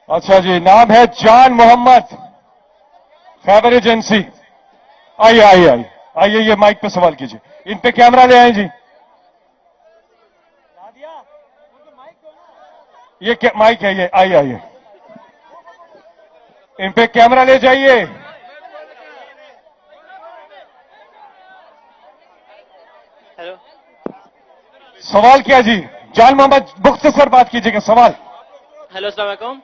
अच्छा जी, नाम है जान मोहम्मद, खैबर एजेंसी। आइए आइए आइए आइए, ये माइक पे सवाल कीजिए। इन पे कैमरा ले आए जी। ये माइक है, ये आइए आइए, इन पे कैमरा ले जाइए। हेलो, सवाल क्या जी? जान मोहम्मद, मुख्तसर बात कीजिएगा। सवाल हेलो, अस्सलाम वालेकुम।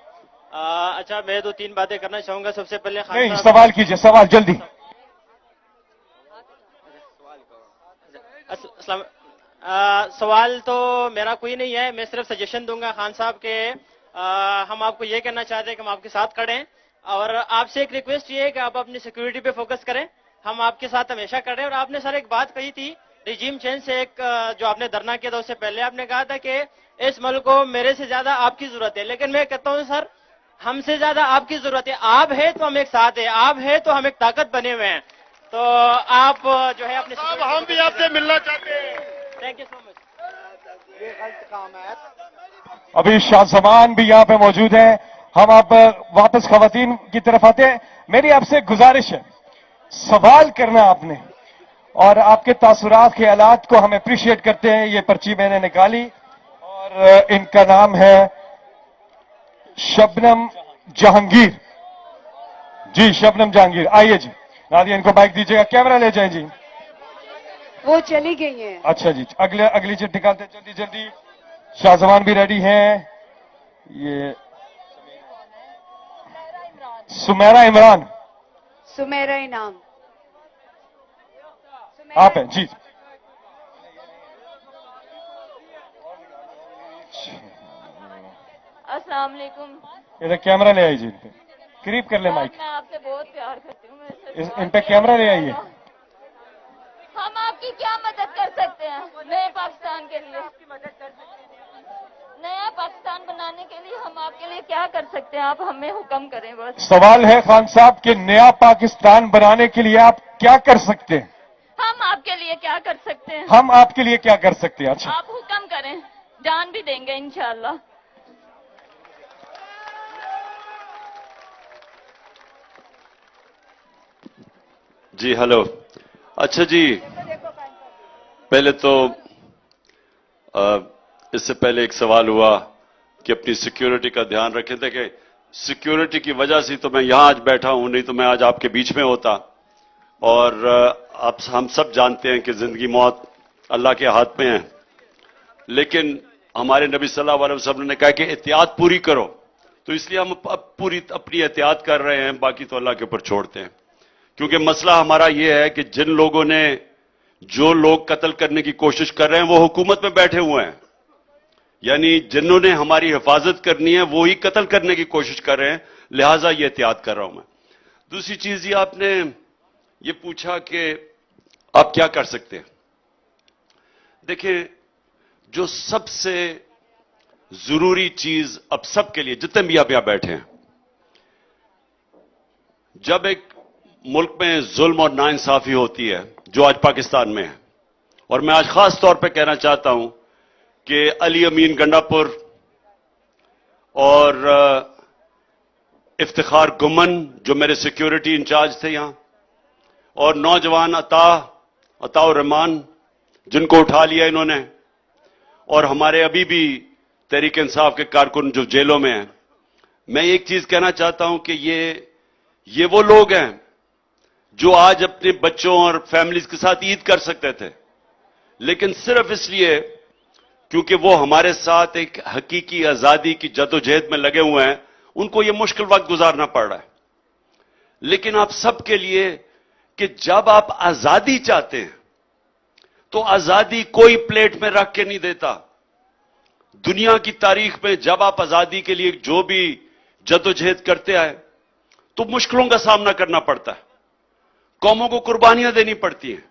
अच्छा, मैं दो तीन बातें करना चाहूंगा। सबसे पहले खान नहीं, साहब, सवाल कीजिए, सवाल जल्दी। सवाल तो मेरा कोई नहीं है, मैं सिर्फ सजेशन दूंगा खान साहब के। हम आपको ये कहना चाहते हैं कि हम आपके साथ खड़े हैं, और आपसे एक रिक्वेस्ट ये है कि आप अपनी सिक्योरिटी पे फोकस करें। हम आपके साथ हमेशा खड़े हैं। और आपने सर एक बात कही थी रिजीम चेंज से, एक जो आपने धरना किया था उससे पहले आपने कहा था कि इस मुल्क को मेरे से ज्यादा आपकी जरूरत है। लेकिन मैं कहता हूं सर, हमसे ज्यादा आपकी जरूरत है। आप है तो हम एक साथ है, आप है तो हम एक ताकत बने हुए हैं। तो आप जो है अपने साहब, हम भी आपसे मिलना चाहते हैं। Thank you so much. ये गलत काम है। अभी शाहजमान भी यहाँ पे मौजूद हैं। हम आप वापस खवातीन की तरफ आते हैं। मेरी आपसे गुजारिश है, सवाल करना आपने, और आपके तासुरात ख्यालात को हम अप्रिशिएट करते हैं। ये पर्ची मैंने निकाली और इनका नाम है शबनम जहांगीर जी। शबनम जहांगीर, आइए जी। नादिया, इनको माइक दीजिएगा, कैमरा ले जाएं जी। वो चली गई हैं। अच्छा जी, अगली चिट्ठी निकालते हैं जल्दी जल्दी। शाहजमान भी रेडी हैं। ये सुमेरा इमरान, सुमेरा इनाम। आप हैं जी। अस्सलाम वालेकुम। इधर कैमरा ले आइए जी, इन पे करीब कर ले माइक। मैं आपसे बहुत प्यार करती हूँ। मैं सच इन पे कैमरा ले आइए। हम आपकी क्या मदद कर सकते हैं नए पाकिस्तान के लिए? नया पाकिस्तान बनाने के लिए हम आपके लिए क्या कर सकते हैं? आप हमें हुक्म करें बस। सवाल है खान साहब कि नया पाकिस्तान बनाने के लिए आप क्या कर सकते हैं? हम आपके लिए क्या कर सकते हैं? हम आपके लिए क्या कर सकते हैं? अच्छा, आप हुक्म करें, जान भी देंगे इंशाल्लाह। जी हेलो। अच्छा जी, पहले तो इससे पहले एक सवाल हुआ कि अपनी सिक्योरिटी का ध्यान रखें। देखें, सिक्योरिटी की वजह से तो मैं यहां आज बैठा हूं, नहीं तो मैं आज आपके बीच में होता। और आप हम सब जानते हैं कि जिंदगी मौत अल्लाह के हाथ में है, लेकिन हमारे नबी सल्लल्लाहु अलैहि वसल्लम ने कहा कि एहतियात पूरी करो, तो इसलिए हम पूरी अपनी एहतियात कर रहे हैं, बाकी तो अल्लाह के ऊपर छोड़ते हैं। क्योंकि मसला हमारा यह है कि जिन लोगों ने, जो लोग कत्ल करने की कोशिश कर रहे हैं वो हुकूमत में बैठे हुए हैं, यानी जिन्होंने हमारी हिफाजत करनी है वो ही कत्ल करने की कोशिश कर रहे हैं, लिहाजा ये एहतियात कर रहा हूं मैं। दूसरी चीज, ये आपने ये पूछा कि आप क्या कर सकते हैं। देखिए, जो सबसे जरूरी चीज अब सबके लिए, जितने भी आप यहां बैठे हैं, जब एक मुल्क में जुल्म और नाइंसाफी होती है, जो आज पाकिस्तान में है, और मैं आज खास तौर पे कहना चाहता हूं कि अली अमीन गंडापुर और इफ्तिखार गुमन, जो मेरे सिक्योरिटी इंचार्ज थे यहां, और नौजवान अताउर रहमान, जिनको उठा लिया इन्होंने, और हमारे अभी भी तहरीक इंसाफ के कारकुन जो जेलों में हैं, मैं एक चीज कहना चाहता हूं कि ये वो लोग हैं जो आज अपने बच्चों और फैमिलीज के साथ ईद कर सकते थे, लेकिन सिर्फ इसलिए क्योंकि वो हमारे साथ एक हकीकी आजादी की जदोजहद में लगे हुए हैं, उनको ये मुश्किल वक्त गुजारना पड़ रहा है। लेकिन आप सबके लिए कि जब आप आजादी चाहते हैं तो आजादी कोई प्लेट में रख के नहीं देता। दुनिया की तारीख में जब आप आजादी के लिए जो भी जदोजहद करते आए तो मुश्किलों का सामना करना पड़ता है, कौमों को कुर्बानियां देनी पड़ती हैं,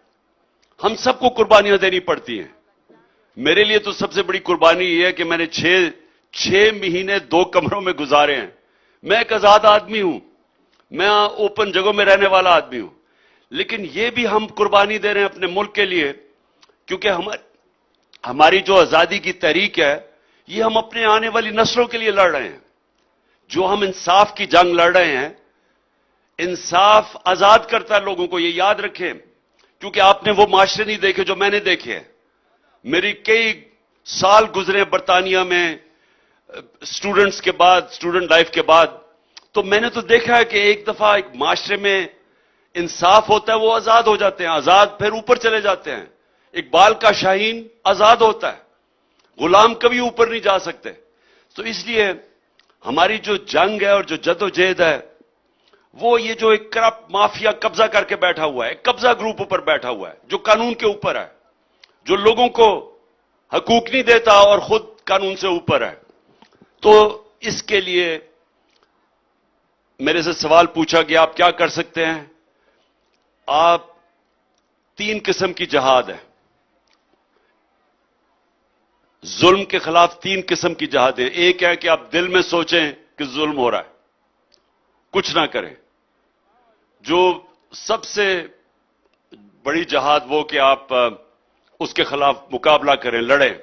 हम सबको कुर्बानियां देनी पड़ती हैं। मेरे लिए तो सबसे बड़ी कुर्बानी यह है कि मैंने छह महीने 2 कमरों में गुजारे हैं। मैं एक आजाद आदमी हूं, मैं ओपन जगहों में रहने वाला आदमी हूं, लेकिन यह भी हम कुर्बानी दे रहे हैं अपने मुल्क के लिए, क्योंकि हमारी जो आजादी की तहरीक है, ये हम अपने आने वाली नस्लों के लिए लड़ रहे हैं। جو ہم انصاف کی جنگ لڑ رہے ہیں، انصاف آزاد کرتا ہے لوگوں کو، یہ یاد رکھیں، کیونکہ آپ نے وہ معاشرے نہیں دیکھے جو میں نے دیکھے ہیں۔ میری کئی سال گزرے برطانیہ میں اسٹوڈنٹس کے بعد، اسٹوڈنٹ لائف کے بعد، تو میں نے تو دیکھا ہے کہ ایک دفعہ ایک معاشرے میں انصاف ہوتا ہے، وہ آزاد ہو جاتے ہیں، آزاد پھر اوپر چلے جاتے ہیں۔ اقبال کا شاہین آزاد ہوتا ہے، غلام کبھی اوپر نہیں جا سکتے۔ تو اس لیے ہماری جو جنگ ہے اور جو جد و جہد ہے، وہ یہ جو ایک کرپٹ مافیا قبضہ کر کے بیٹھا ہوا ہے، ایک قبضہ گروپ اوپر بیٹھا ہوا ہے جو قانون کے اوپر ہے، جو لوگوں کو حقوق نہیں دیتا اور خود قانون سے اوپر ہے۔ تو اس کے لیے میرے سے سوال پوچھا کہ آپ کیا کر سکتے ہیں؟ آپ 3 قسم کی جہاد ہے، ظلم کے خلاف 3 قسم کی جہاد ہے۔ ایک ہے کہ آپ دل میں سوچیں کہ ظلم ہو رہا ہے، کچھ نہ کریں۔ جو سب سے بڑی جہاد وہ کہ آپ اس کے خلاف مقابلہ کریں، لڑیں۔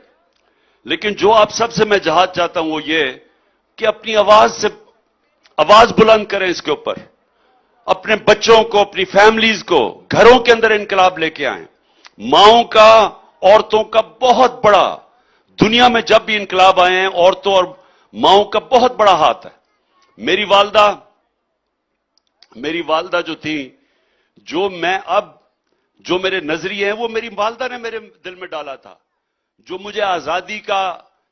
لیکن جو آپ سب سے میں جہاد چاہتا ہوں وہ یہ کہ اپنی آواز بلند کریں اس کے اوپر، اپنے بچوں کو، اپنی فیملیز کو گھروں کے اندر انقلاب لے کے آئیں۔ ماؤں کا، عورتوں کا بہت بڑا، دنیا میں جب بھی انقلاب آئے ہیں عورتوں اور ماؤں کا بہت بڑا ہاتھ ہے۔ میری والدہ جو تھی، جو میرے نظریے ہیں وہ میری والدہ نے میرے دل میں ڈالا تھا۔ جو مجھے آزادی کا،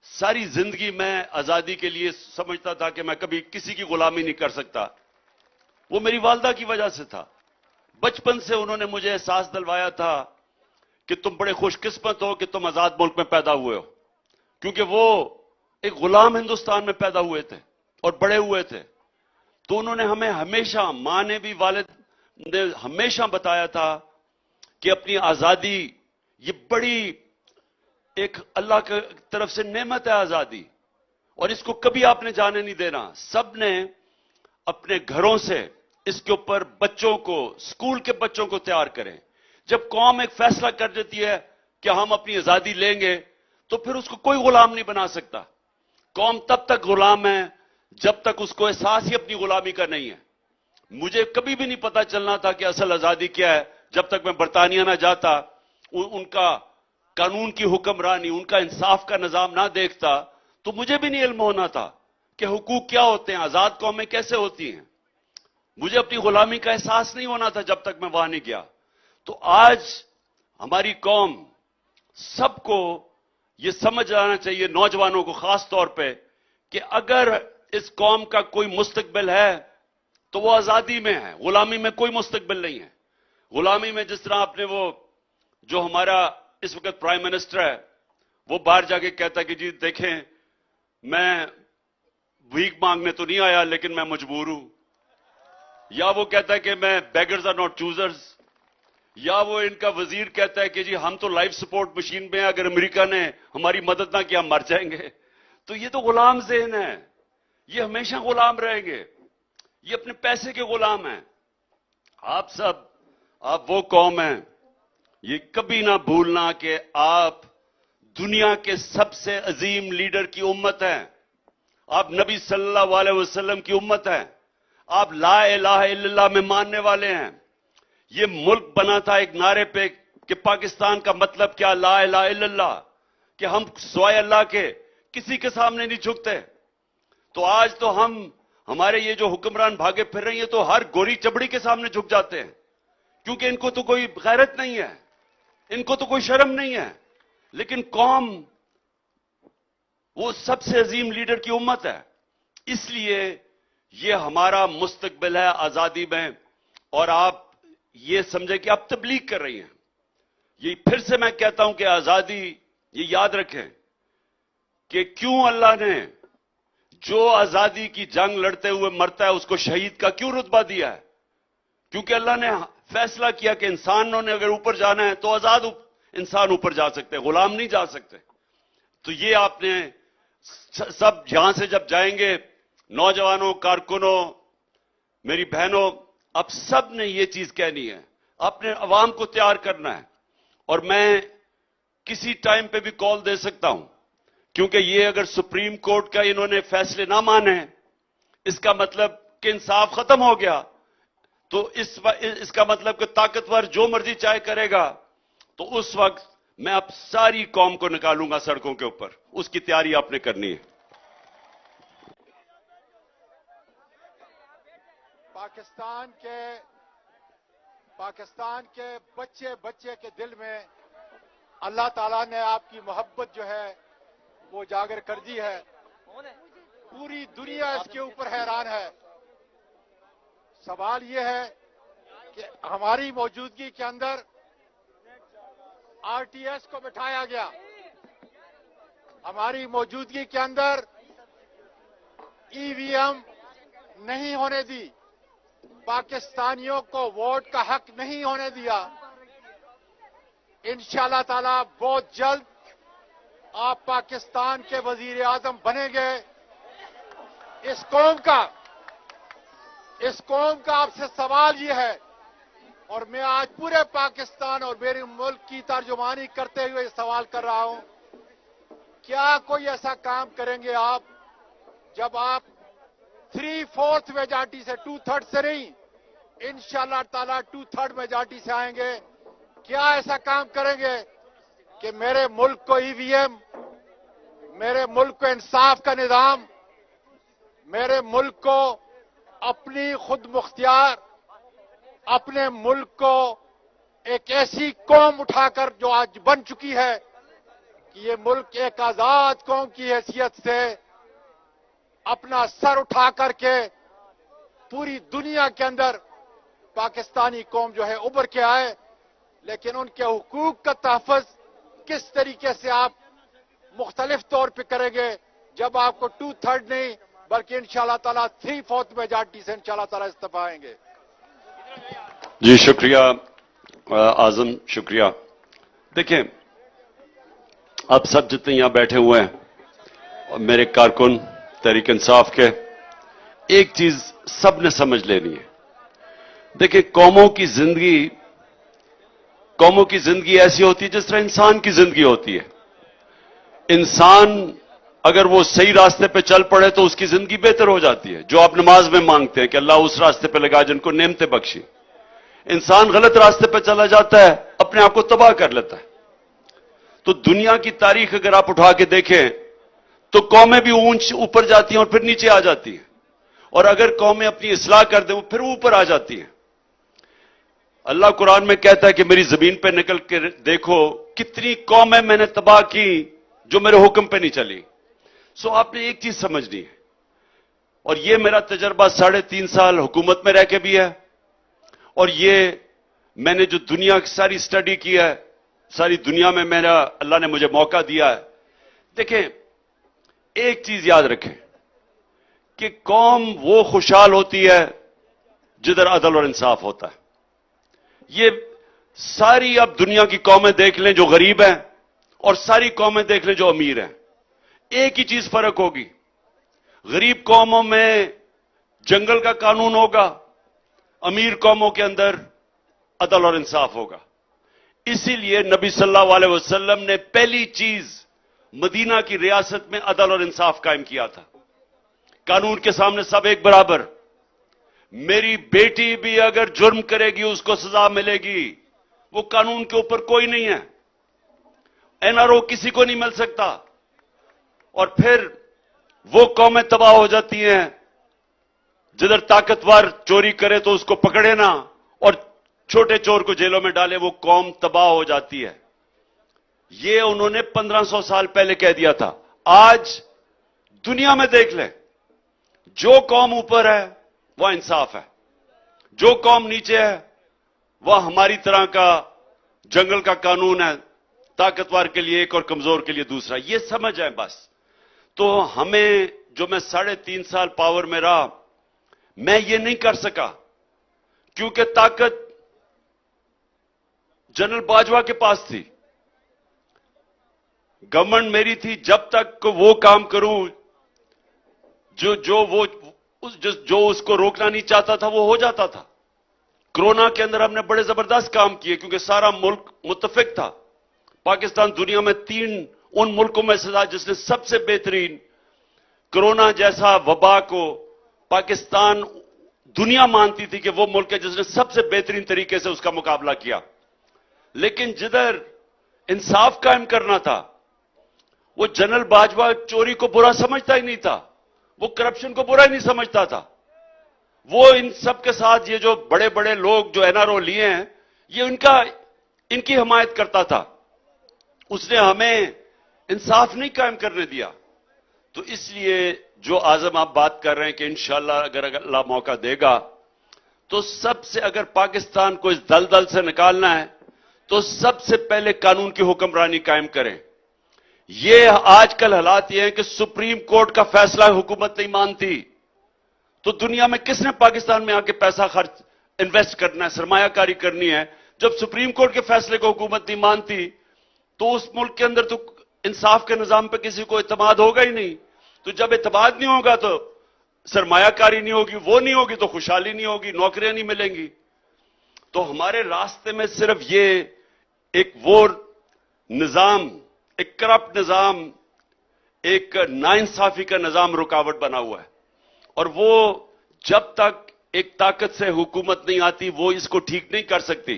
ساری زندگی میں آزادی کے لیے سمجھتا تھا کہ میں کبھی کسی کی غلامی نہیں کر سکتا، وہ میری والدہ کی وجہ سے تھا۔ بچپن سے انہوں نے مجھے احساس دلوایا تھا کہ تم بڑے خوش قسمت ہو کہ تم آزاد ملک میں پیدا ہوئے ہو، کیونکہ وہ ایک غلام ہندوستان میں پیدا ہوئے تھے اور بڑے ہوئے تھے۔ تو انہوں نے ہمیں ہمیشہ، ماں نے بھی، والد نے ہمیشہ بتایا تھا کہ اپنی آزادی یہ بڑی ایک اللہ کی طرف سے نعمت ہے آزادی، اور اس کو کبھی آپ نے جانے نہیں دینا۔ سب نے اپنے گھروں سے اس کے اوپر بچوں کو، اسکول کے بچوں کو تیار کریں۔ جب قوم ایک فیصلہ کر دیتی ہے کہ ہم اپنی آزادی لیں گے تو پھر اس کو کوئی غلام نہیں بنا سکتا۔ قوم تب تک غلام ہے جب تک اس کو احساس ہی اپنی غلامی کا نہیں ہے۔ مجھے کبھی بھی نہیں پتا چلنا تھا کہ اصل آزادی کیا ہے جب تک میں برطانیہ نہ جاتا، ان کا قانون کی حکمرانی، ان کا انصاف کا نظام نہ دیکھتا، تو مجھے بھی نہیں علم ہونا تھا کہ حقوق کیا ہوتے ہیں، آزاد قومیں کیسے ہوتی ہیں۔ مجھے اپنی غلامی کا احساس نہیں ہونا تھا جب تک میں وہاں نہیں گیا۔ تو آج ہماری قوم، سب کو یہ سمجھ آنا چاہیے، نوجوانوں کو خاص طور پہ، کہ اگر اس قوم کا کوئی مستقبل ہے تو وہ آزادی میں ہے، غلامی میں کوئی مستقبل نہیں ہے۔ غلامی میں جس طرح آپ نے وہ جو ہمارا اس وقت پرائم منسٹر ہے، وہ باہر جا کے کہتا ہے کہ جی دیکھیں میں بھیک مانگنے تو نہیں آیا لیکن میں مجبور ہوں، یا وہ کہتا ہے کہ میں بیگرز آر ناٹ چوزرز، یا وہ ان کا وزیر کہتا ہے کہ جی ہم تو لائف سپورٹ مشین میں ہیں، اگر امریکہ نے ہماری مدد نہ کی ہم مر جائیں گے۔ تو یہ تو غلام ذہن ہے، یہ ہمیشہ غلام رہیں گے، یہ اپنے پیسے کے غلام ہیں۔ آپ وہ قوم ہیں، یہ کبھی نہ بھولنا کہ آپ دنیا کے سب سے عظیم لیڈر کی امت ہیں، آپ نبی صلی اللہ علیہ وسلم کی امت ہیں، آپ لا الہ الا اللہ میں ماننے والے ہیں۔ یہ ملک بنا تھا ایک نعرے پہ کہ پاکستان کا مطلب کیا، لا الہ الا اللہ، کہ ہم سوائے اللہ کے کسی کے سامنے نہیں جھکتے۔ تو آج تو ہمارے یہ جو حکمران بھاگے پھر رہے ہیں تو ہر گوری چبڑی کے سامنے جھک جاتے ہیں، کیونکہ ان کو تو کوئی غیرت نہیں ہے، ان کو تو کوئی شرم نہیں ہے۔ لیکن قوم وہ سب سے عظیم لیڈر کی امت ہے، اس لیے یہ ہمارا مستقبل ہے آزادی میں۔ اور آپ یہ سمجھیں کہ آپ تبلیغ کر رہی ہیں۔ یہ پھر سے میں کہتا ہوں کہ آزادی، یہ یاد رکھیں کہ کیوں اللہ نے جو آزادی کی جنگ لڑتے ہوئے مرتا ہے اس کو شہید کا کیوں رتبہ دیا ہے؟ کیونکہ اللہ نے فیصلہ کیا کہ انسانوں نے اگر اوپر جانا ہے تو آزاد انسان اوپر جا سکتے، غلام نہیں جا سکتے۔ تو یہ آپ نے سب یہاں سے جب جائیں گے، نوجوانوں، کارکنوں، میری بہنوں، اب سب نے یہ چیز کہنی ہے، اپنے عوام کو تیار کرنا ہے۔ اور میں کسی ٹائم پہ بھی کال دے سکتا ہوں، کیونکہ یہ اگر سپریم کورٹ کا انہوں نے فیصلے نہ مانے، اس کا مطلب کہ انصاف ختم ہو گیا. تو اس کا مطلب کہ طاقتور جو مرضی چاہے کرے گا, تو اس وقت میں اب ساری قوم کو نکالوں گا سڑکوں کے اوپر. اس کی تیاری آپ نے کرنی ہے. پاکستان کے بچے کے دل میں اللہ تعالیٰ نے آپ کی محبت جو ہے وہ اجاگر کر دی ہے. پوری دنیا اس کے اوپر حیران ہے. سوال یہ ہے کہ ہماری موجودگی کے اندر آر ٹی ایس کو بٹھایا گیا, ہماری موجودگی کے اندر ای وی ایم نہیں ہونے دی, پاکستانیوں کو ووٹ کا حق نہیں ہونے دیا. انشاءاللہ تعالی بہت جلد آپ پاکستان کے وزیر اعظم بنیں گے. اس قوم کا آپ سے سوال یہ ہے, اور میں آج پورے پاکستان اور میرے ملک کی ترجمانی کرتے ہوئے سوال کر رہا ہوں, کیا کوئی ایسا کام کریں گے آپ جب آپ 3/4 میجارٹی سے 2/3 سے نہیں, انشاءاللہ تعالیٰ 2/3 میجارٹی سے آئیں گے, کیا ایسا کام کریں گے کہ میرے ملک کو ای وی ایم, میرے ملک کو انصاف کا نظام, میرے ملک کو اپنی خود مختار, اپنے ملک کو ایک ایسی قوم اٹھا کر جو آج بن چکی ہے کہ یہ ملک ایک آزاد قوم کی حیثیت سے اپنا سر اٹھا کر کے پوری دنیا کے اندر پاکستانی قوم جو ہے ابھر کے آئے. لیکن ان کے حقوق کا تحفظ کس طریقے سے آپ مختلف طور پہ کریں گے جب آپ کو 2/3 نہیں بلکہ انشاءاللہ تعالیٰ 3/4 میجارٹی سے انشاءاللہ تعالیٰ استعفیٰ آئیں گے. جی شکریہ اعظم, شکریہ. دیکھیں آپ سب جتنے یہاں بیٹھے ہوئے ہیں اور میرے کارکن تحریک انصاف کے, ایک چیز سب نے سمجھ لینی ہے. دیکھیں قوموں کی زندگی ایسی ہوتی ہے جس طرح انسان کی زندگی ہوتی ہے. انسان اگر وہ صحیح راستے پہ چل پڑے تو اس کی زندگی بہتر ہو جاتی ہے, جو آپ نماز میں مانگتے ہیں کہ اللہ اس راستے پہ لگا جن کو نعمتیں بخشی. انسان غلط راستے پہ چلا جاتا ہے, اپنے آپ کو تباہ کر لیتا ہے. تو دنیا کی تاریخ اگر آپ اٹھا کے دیکھیں تو قومیں بھی اوپر جاتی ہیں اور پھر نیچے آ جاتی ہیں, اور اگر قومیں اپنی اصلاح کر دیں پھر وہ اوپر آ جاتی ہیں. اللہ قرآن میں کہتا ہے کہ میری زمین پہ نکل کے دیکھو کتنی قومیں میں نے تباہ کی جو میرے حکم پہ نہیں چلی. سو آپ نے ایک چیز سمجھنی ہے, اور یہ میرا تجربہ 3.5 سال حکومت میں رہ کے بھی ہے, اور یہ میں نے جو دنیا کی ساری سٹڈی کی ہے, ساری دنیا میں اللہ نے مجھے موقع دیا ہے. دیکھیں ایک چیز یاد رکھیں کہ قوم وہ خوشحال ہوتی ہے جدھر عدل اور انصاف ہوتا ہے. یہ ساری اب دنیا کی قومیں دیکھ لیں جو غریب ہیں, اور ساری قومیں دیکھ لیں جو امیر ہیں, ایک ہی چیز فرق ہوگی. غریب قوموں میں جنگل کا قانون ہوگا, امیر قوموں کے اندر عدل اور انصاف ہوگا. اسی لیے نبی صلی اللہ علیہ وسلم نے پہلی چیز مدینہ کی ریاست میں عدل اور انصاف قائم کیا تھا. قانون کے سامنے سب ایک برابر. میری بیٹی بھی اگر جرم کرے گی اس کو سزا ملے گی, وہ قانون کے اوپر کوئی نہیں ہے. این آر او کسی کو نہیں مل سکتا. اور پھر وہ قومیں تباہ ہو جاتی ہیں جدھر طاقتور چوری کرے تو اس کو پکڑے نا, اور چھوٹے چور کو جیلوں میں ڈالے, وہ قوم تباہ ہو جاتی ہے. یہ انہوں نے 1500 سال پہلے کہہ دیا تھا. آج دنیا میں دیکھ لیں, جو قوم اوپر ہے وہ انصاف ہے, جو قوم نیچے ہے وہ ہماری طرح کا جنگل کا قانون ہے, طاقتور کے لیے ایک اور کمزور کے لیے دوسرا. یہ سمجھ ہے بس. تو ہمیں جو میں 3.5 سال پاور میں رہا, میں یہ نہیں کر سکا کیونکہ طاقت جنرل باجوہ کے پاس تھی, گورنمنٹ میری تھی. جب تک وہ کام کروں جو اس کو روکنا نہیں چاہتا تھا وہ ہو جاتا تھا. کرونا کے اندر ہم نے بڑے زبردست کام کیے کیونکہ سارا ملک متفق تھا. پاکستان دنیا میں 3 ان ملکوں میں سے تھا جس نے سب سے بہترین کرونا جیسا وبا کو पाकिस्तान दुनिया मानती थी कि वो मुल्क है जिसने सबसे बेहतरीन तरीके से उसका मुकाबला किया। लेकिन जिधर इंसाफ कायम करना था, वो जनरल बाजवा चोरी को बुरा समझता ही नहीं था, वो करप्शन को बुरा ही नहीं समझता था। वो इन सब के साथ ये जो बड़े बड़े लोग जो एनआरओ लिए हैं, ये इनकी हिमायत करता था। उसने हमें इंसाफ नहीं कायम करने दिया। तो इसलिए जो आजम आप बात कर रहे हैं कि इंशाअल्लाह अगर अल्लाह मौका देगा, तो सबसे अगर पाकिस्तान को इस दलदल से निकालना है तो सबसे पहले कानून की हुक्मरानी कायम करें। ये आजकल हालात ये हैं कि सुप्रीम कोर्ट का फैसला हुकूमत नहीं मानती, तो दुनिया में किसने पाकिस्तान में आके पैसा खर्च इन्वेस्ट करना है, सरमायाकारी करनी है? जब सुप्रीम कोर्ट के फैसले को हुकूमत नहीं मानती तो उस मुल्क के अंदर तो इंसाफ के निजाम पे किसी को इत्मीनान होगा ही नहीं। तो जब इत्मीनान नहीं होगा तो सरमायाकारी नहीं होगी, वो नहीं होगी तो खुशहाली नहीं होगी, नौकरियां नहीं मिलेंगी। तो हमारे रास्ते में सिर्फ ये एक वो निजाम, एक करप्ट निजाम, एक नाइंसाफी का निजाम रुकावट बना हुआ है। और वो जब तक एक ताकत से हुकूमत नहीं आती वो इसको ठीक नहीं कर सकती,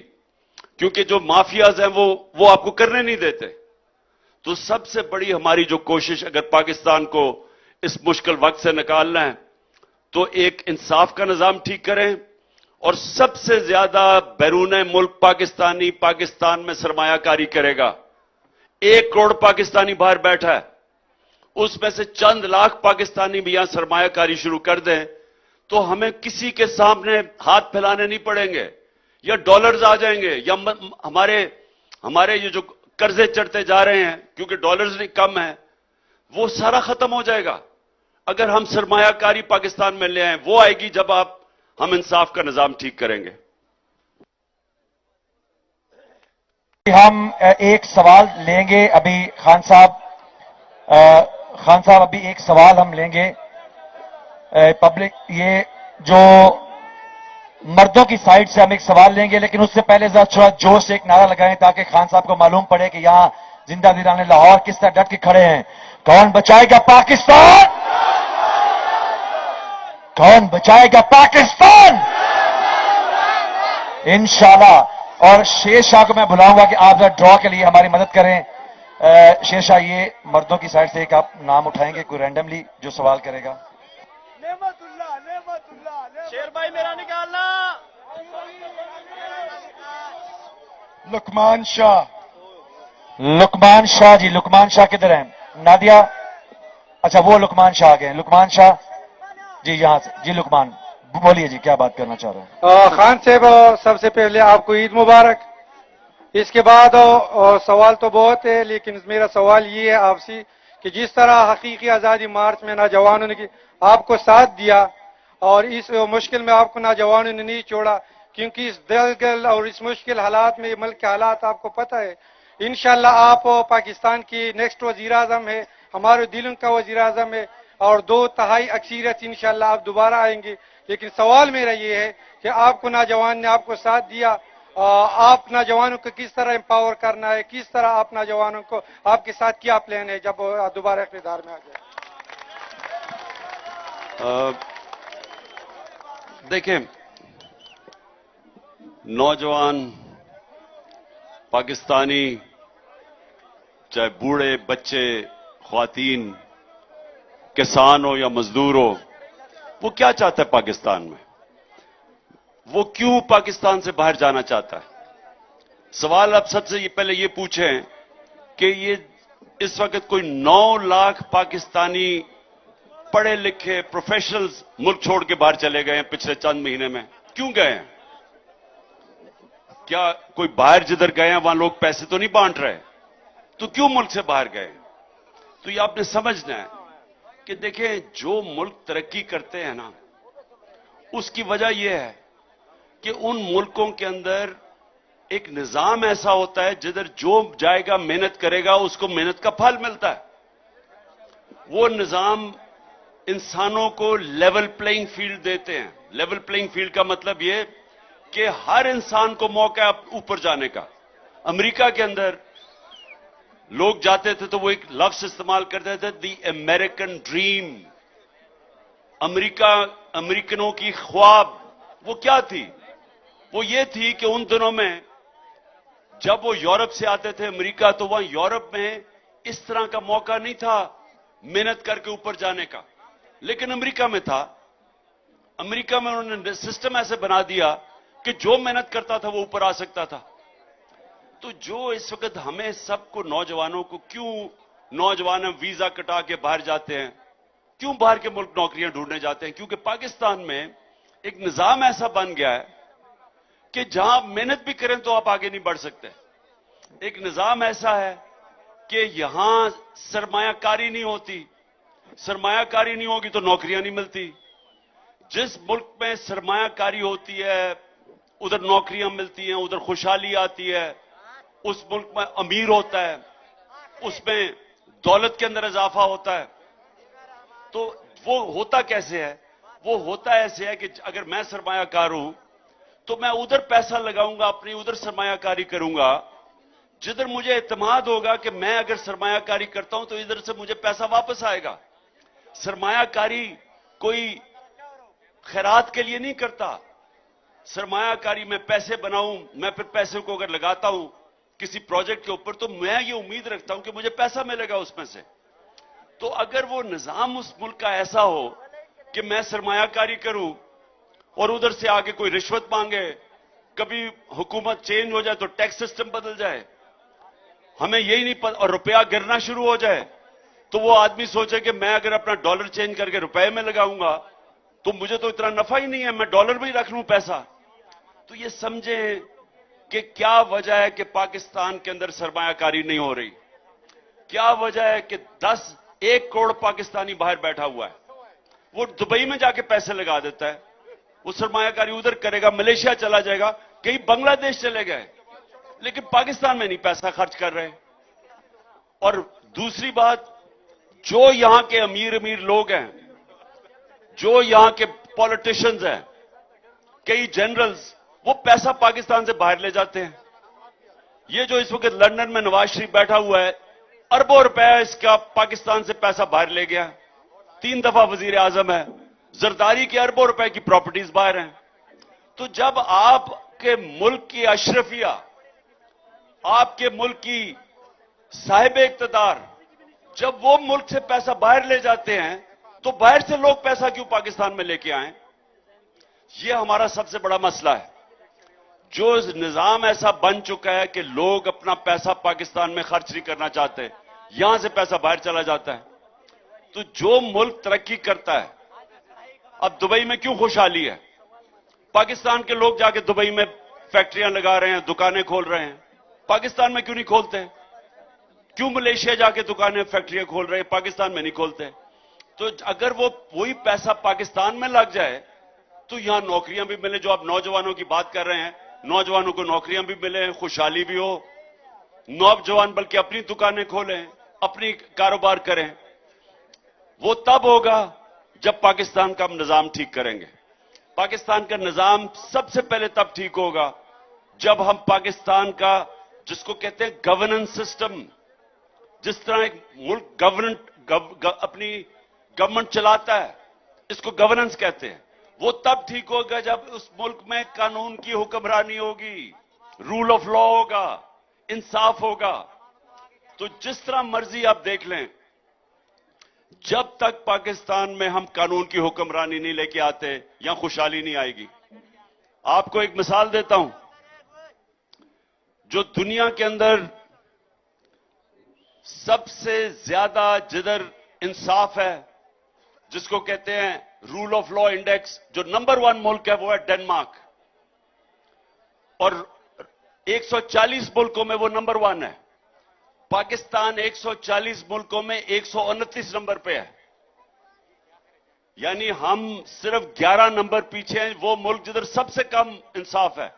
क्योंकि जो माफियाज हैं वो आपको करने नहीं देते। तो सबसे बड़ी हमारी जो कोशिश, अगर पाकिस्तान को इस मुश्किल वक्त से निकालना है, तो एक इंसाफ का निजाम ठीक करें, और सबसे ज्यादा बैरून मुल्क पाकिस्तानी पाकिस्तान में सरमायाकारी करेगा। 1 करोड़ पाकिस्तानी बाहर बैठा है, उसमें से चंद लाख पाकिस्तानी भी यहां सरमायाकारी शुरू कर दें तो हमें किसी के सामने हाथ फैलाने नहीं पड़ेंगे, या डॉलर्स आ जाएंगे, या हमारे ये जो कर्जे चढ़ते जा रहे हैं क्योंकि डॉलर्स नहीं कम है, वो सारा खत्म हो जाएगा अगर हम सरमायाकारी पाकिस्तान में ले आए। वो आएगी जब हम इंसाफ का निजाम ठीक करेंगे। हम एक सवाल लेंगे अभी खान साहब अभी एक सवाल हम लेंगे पब्लिक, ये जो मर्दों की साइड से हम एक सवाल लेंगे, लेकिन उससे पहले जरा थोड़ा जोश से एक नारा लगाएं ताकि खान साहब को मालूम पड़े कि यहां जिंदा दिलाने लाहौर किस तरह डट के खड़े हैं। कौन बचाएगा पाकिस्तान? कौन बचाएगा पाकिस्तान? इंशाल्लाह। और शेर शाह को मैं बुलाऊंगा कि आप जरा ड्रॉ के लिए हमारी मदद करें। शेर शाह, ये मर्दों की साइड से एक आप नाम उठाएंगे कोई रैंडमली जो सवाल करेगा। शेर भाई मेरा निकालना। लुकमान शाह जी, लुकमान शाह किधर हैं? नादिया, अच्छा वो लुकमान शाह आ गए। लुकमान शाह जी यहां से। जी लुकमान, बोलिए जी, क्या बात करना चाह रहे हैं? खान साहब, सबसे पहले आपको ईद मुबारक। इसके बाद सवाल तो बहुत है, लेकिन मेरा सवाल ये है आपसे कि जिस तरह हकीकी आज़ादी मार्च में नौजवानों ने आपको साथ दिया और इस मुश्किल में आपको नौजवानों ने नहीं छोड़ा, क्योंकि इस दलदल और इस मुश्किल हालात में मुल्क के हालात आपको पता है। इंशाल्लाह आप पाकिस्तान की नेक्स्ट वजीर आजम है, हमारे दिलों का वजीर आजम है, और 2/3 अक्सरियत इंशाल्लाह आप दोबारा आएंगे। लेकिन सवाल मेरा ये है कि आपको नौजवान ने आपको साथ दिया, आप नौजवानों को किस तरह एम्पावर करना है, किस तरह आप नौजवानों को, आपके साथ क्या प्लान है जब दोबारा इख्तियार में आ जाए? देखें, नौजवान पाकिस्तानी, चाहे बूढ़े, बच्चे, ख्वातीन, किसान हो या मजदूर हो, वो क्या चाहता है पाकिस्तान में? वो क्यों पाकिस्तान से बाहर जाना चाहता है? सवाल आप सबसे पहले ये पूछें कि ये इस वक्त कोई 9 लाख पाकिस्तानी पढ़े लिखे प्रोफेशनल्स मुल्क छोड़ के बाहर चले गए हैं पिछले चंद महीने में। क्यों गए हैं? क्या कोई बाहर जिधर गए हैं वहां लोग पैसे तो नहीं बांट रहे? तो क्यों मुल्क से बाहर गए? तो ये आपने समझना है कि देखें, जो मुल्क तरक्की करते हैं ना, उसकी वजह यह है कि उन मुल्कों के अंदर एक निजाम ऐसा होता है जिधर जो जाएगा मेहनत करेगा उसको मेहनत का फल मिलता है। वो निजाम इंसानों को लेवल प्लेइंग फील्ड देते हैं। लेवल प्लेइंग फील्ड का मतलब यह कि हर इंसान को मौका है ऊपर जाने का। अमेरिका के अंदर लोग जाते थे तो वो एक लफ्ज इस्तेमाल करते थे, द अमेरिकन ड्रीम। अमेरिका अमेरिकनों की ख्वाब वो क्या थी? वो ये थी कि उन दिनों में जब वो यूरोप से आते थे अमेरिका, तो वहां यूरोप में इस तरह का मौका नहीं था मेहनत करके ऊपर जाने का, लेकिन अमेरिका में था। अमेरिका में उन्होंने सिस्टम ऐसे बना दिया कि जो मेहनत करता था वो ऊपर आ सकता था। तो जो इस वक्त हमें सबको, नौजवानों को, क्यों नौजवान वीजा कटा के बाहर जाते हैं, क्यों बाहर के मुल्क नौकरियां ढूंढने जाते हैं? क्योंकि पाकिस्तान में एक निजाम ऐसा बन गया है कि जहां आप मेहनत भी करें तो आप आगे नहीं बढ़ सकते। एक निजाम ऐसा है कि यहां सरमायाकारी नहीं होती, सरमायाकारी नहीं होगी तो नौकरियां नहीं मिलती। जिस मुल्क में सरमायाकारी होती है उधर नौकरियां मिलती हैं, उधर खुशहाली आती है, उस मुल्क में अमीर होता है, उसमें दौलत के अंदर इजाफा होता है। तो वो होता कैसे है? वो होता ऐसे है कि अगर मैं सरमायाकार हूं तो मैं उधर पैसा लगाऊंगा, अपनी उधर सरमायाकारी करूंगा जिधर मुझे इत्मीनान होगा कि मैं अगर सरमायाकारी करता हूं तो इधर से मुझे पैसा वापस आएगा। सरमायाकारी कोई खैरात के लिए नहीं करता। सरमायाकारी में पैसे बनाऊं, मैं फिर पैसे को अगर लगाता हूं किसी प्रोजेक्ट के ऊपर तो मैं ये उम्मीद रखता हूं कि मुझे पैसा मिलेगा उसमें से। तो अगर वो निजाम उस मुल्क का ऐसा हो कि मैं सरमायाकारी करूं और उधर से आगे कोई रिश्वत मांगे, कभी हुकूमत चेंज हो जाए तो टैक्स सिस्टम बदल जाए, हमें यही नहीं पता, और रुपया गिरना शुरू हो जाए, तो वो आदमी सोचे कि मैं अगर अपना डॉलर चेंज करके रुपए में लगाऊंगा तो मुझे तो इतना नफा ही नहीं है, मैं डॉलर में ही रख लूं पैसा। तो ये समझें कि क्या वजह है कि पाकिस्तान के अंदर सरमायाकारी नहीं हो रही। क्या वजह है कि 1 करोड़ पाकिस्तानी बाहर बैठा हुआ है, वो दुबई में जाके पैसे लगा देता है, वो सरमायाकारी उधर करेगा, मलेशिया चला जाएगा, कहीं बांग्लादेश चले गए, लेकिन पाकिस्तान में नहीं पैसा खर्च कर रहे। और दूसरी बात, जो यहां के अमीर अमीर लोग हैं, जो यहां के पॉलिटिशियंस हैं, कई जनरल्स, वो पैसा पाकिस्तान से बाहर ले जाते हैं। ये जो इस वक्त लंदन में नवाज शरीफ बैठा हुआ है, अरबों रुपया इसका पाकिस्तान से पैसा बाहर ले गया, 3 दफा वजीर आजम है। जरदारी की अरबों रुपए की प्रॉपर्टीज बाहर हैं। तो जब आपके मुल्क की अशरफिया, आपके मुल्क की साहिब इक्तदार, जब वो मुल्क से पैसा बाहर ले जाते हैं तो बाहर से लोग पैसा क्यों पाकिस्तान में लेके आए? ये हमारा सबसे बड़ा मसला है। जो निजाम ऐसा बन चुका है कि लोग अपना पैसा पाकिस्तान में खर्च नहीं करना चाहते, यहां से पैसा बाहर चला जाता है। तो जो मुल्क तरक्की करता है, अब दुबई में क्यों खुशहाली है? पाकिस्तान के लोग जाके दुबई में फैक्ट्रियां लगा रहे हैं, दुकानें खोल रहे हैं, पाकिस्तान में क्यों नहीं खोलते? क्यों मलेशिया जाके दुकानें फैक्ट्रियां खोल रहे हैं, पाकिस्तान में नहीं खोलते? तो अगर वो वही पैसा पाकिस्तान में लग जाए तो यहां नौकरियां भी मिले, जो आप नौजवानों की बात कर रहे हैं, नौजवानों को नौकरियां भी मिले, खुशहाली भी हो, नौजवान बल्कि अपनी दुकानें खोलें, अपनी कारोबार करें। वो तब होगा जब पाकिस्तान का हम निजाम ठीक करेंगे। पाकिस्तान का निजाम सबसे पहले तब ठीक होगा जब हम पाकिस्तान का, जिसको कहते हैं गवर्नेंस सिस्टम, जिस तरह एक मुल्क अपनी गवर्नमेंट चलाता है, इसको गवर्नेंस कहते हैं, वो तब ठीक होगा जब उस मुल्क में कानून की हुक्मरानी होगी, रूल ऑफ लॉ होगा, इंसाफ होगा। तो जिस तरह मर्जी आप देख लें, जब तक पाकिस्तान में हम कानून की हुक्मरानी नहीं लेके आते, यहां खुशहाली नहीं आएगी। आपको एक मिसाल देता हूं, जो दुनिया के अंदर सबसे ज्यादा जिधर इंसाफ है, जिसको कहते हैं रूल ऑफ लॉ इंडेक्स, जो नंबर 1 मुल्क है वो है डेनमार्क, और 140 मुल्कों में वो नंबर 1 है। पाकिस्तान 140 मुल्कों में 129 नंबर पे है, यानी हम सिर्फ 11 नंबर पीछे हैं वो मुल्क जिधर सबसे कम इंसाफ है।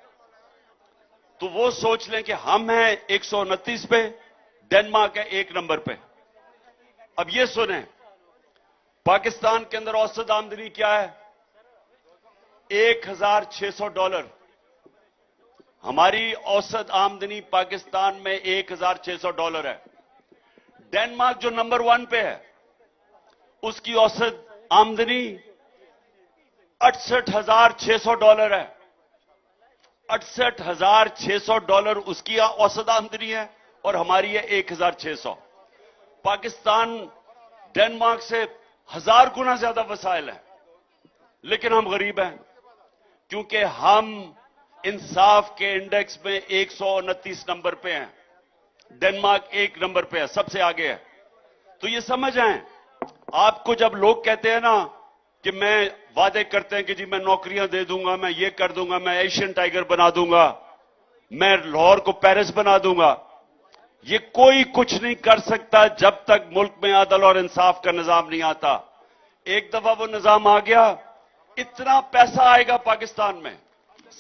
तो वो सोच लें कि हम हैं 129 पे, डेनमार्क है 1 नंबर पे। अब ये सुने, पाकिस्तान के अंदर औसत आमदनी क्या है? $1,600। हमारी औसत आमदनी पाकिस्तान में $1,600 है। डेनमार्क जो नंबर 1 पे है, उसकी औसत आमदनी $68,600 है। $68,600 उसकी औसत आमदनी है और हमारी है 1,600। पाकिस्तान डेनमार्क से 1000 गुना ज्यादा वसाइल है, लेकिन हम गरीब हैं क्योंकि हम इंसाफ के इंडेक्स में 129 नंबर पे हैं। डेनमार्क 1 नंबर पे है, सबसे आगे है। तो ये समझ आए, आपको जब लोग कहते हैं ना कि मैं वादे करते हैं कि जी मैं नौकरियां दे दूंगा, मैं ये कर दूंगा, मैं एशियन टाइगर बना दूंगा, मैं लाहौर को पेरिस बना दूंगा, ये कोई कुछ नहीं कर सकता जब तक मुल्क में अदल और इंसाफ का निजाम नहीं आता। एक दफा वो निजाम आ गया, इतना पैसा आएगा पाकिस्तान में,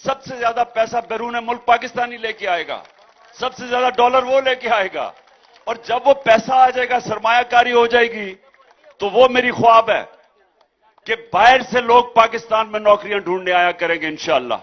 सबसे ज्यादा पैसा बैरून मुल्क पाकिस्तान ही लेके आएगा, सबसे ज्यादा डॉलर वो लेके आएगा। और जब वो पैसा आ जाएगा, सरमायाकारी हो जाएगी, तो वो मेरी ख्वाब है कि बाहर से लोग पाकिस्तान में नौकरियां ढूंढने आया करेंगे इंशाअल्लाह।